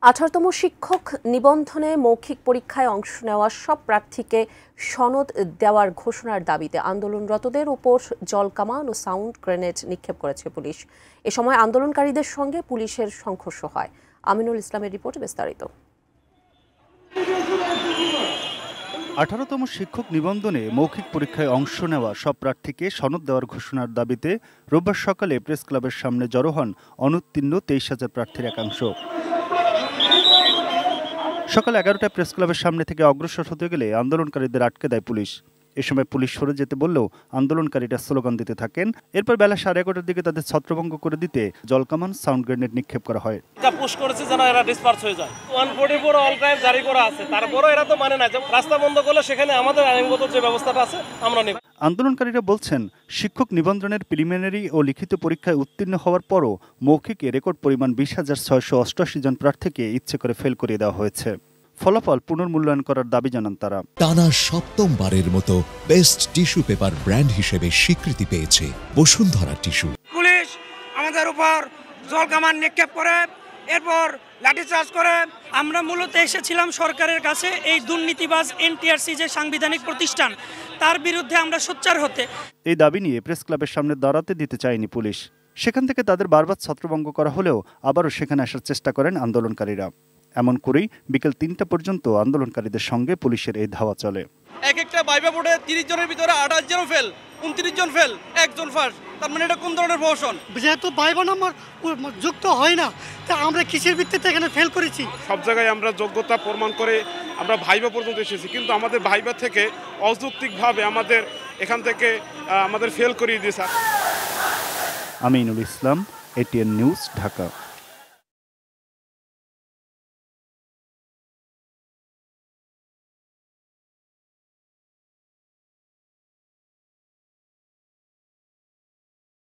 18তম শিক্ষক নিবন্ধনে মৌখিক পরীক্ষায় অংশ নেওয়া সব প্রার্থীকে সনদ দেওয়ার ঘোষণার দাবিতে আন্দোলনরতদের উপর জলকামান ও সাউন্ড গ্রেনেড নিক্ষেপ করেছে পুলিশ। এ সময় আন্দোলনকারীদের সঙ্গে পুলিশের সংঘর্ষ হয়। আমিনুল ইসলামের রিপোর্টে বিস্তারিত। 18তম শিক্ষক নিবন্ধনে মৌখিক পরীক্ষায় অংশ নেওয়া সব প্রার্থীকে সনদ দেওয়ার ঘোষণার দাবিতে রোববার সকালে প্রেস ক্লাবের সামনে জড়ো হন অনুত্তীর্ণ 23,000 প্রার্থীর একাংশ। সকাল 11টায় প্রেস ক্লাবের সামনে থেকে অগ্রসর হতে গেলে আন্দোলনকারীদের আটকে দেয় পুলিশ। এ সময় পুলিশ সরে যেতে বললেও আন্দোলনকারীরা স্লোগান দিতে থাকেন। এরপর বেলা 11:30টার দিকে তাদের ছত্রভঙ্গ করে দিতে জলকামান, সাউন্ড গ্রেনেড নিক্ষেপ করা হয়। পুশ করেছে যেন এরা ডিসপার্স হয়ে যায়। 144 অল টাইম জারি করা আছে, তারপরও এরা তো মানে না যে রাস্তা বন্ধ করলে সেখানে আমাদের আইনগত যে ব্যবস্থাটা আছে আমরা নেব। আন্দোলনকারীরা বলছেন, শিক্ষক নিবন্ধনের প্রিলিমিনারি ও লিখিত পরীক্ষায় উত্তীর্ণ হওয়ার পরও মৌখিকে রেকর্ড পরিমাণ 20,688 জন প্রার্থীকে ইচ্ছে করে ফেল করিয়ে দেওয়া হয়েছে। ফলাফল পুনর্মূল্যায়ন করার দাবি জানান তারা। টানা সপ্তমবারের মতো বেস্ট টিস্যু পেপার ব্র্যান্ড হিসেবে স্বীকৃতি পেয়েছে বসুন্ধরা টিস্যু। পুলিশ আমাদের উপর জলকামান নিক্ষেপ করে, এরপর লাঠিচার্জ করে। আমরা মূলত এসেছিলাম সরকারের কাছে এই দুর্নীতিবাজ এনটিআরসি যে সাংবিধানিক প্রতিষ্ঠান তার বিরুদ্ধে আমরা সোচ্চার হতে। এই দাবি নিয়ে প্রেস ক্লাবের সামনে দাঁড়াতে দিতে চায়নি পুলিশ। সেখান থেকে তাদের বারবার ছত্রভঙ্গ করা হলেও আবারও সেখানে আসার চেষ্টা করেন আন্দোলনকারীরা। এমন করেই বিকেল 3টা পর্যন্ত আন্দোলনকারীদের সঙ্গে পুলিশের এই ধাওয়া চলে। এক একটা ভাইবা বোর্ডে 30 জনের ভিতরে 28 জন ফেল, 29 জন ফেল, একজন ফার্স্ট। তার মানে এটা কোন ধরনের প্রহসন? যেহেতু ভাইবা নম্বর যুক্ত হয় না, তা আমরা কিসের ভিত্তিতে এখানে ফেল করেছি? সব জায়গায় আমরা যোগ্যতা প্রমাণ করে আমরা ভাইবা পর্যন্ত এসেছি, কিন্তু আমাদের ভাইবা থেকে অযৌক্তিকভাবে আমাদের এখান থেকে আমাদের ফেল করিয়ে দিয়েছে। Aminul Islam, ATN news, Dhaka.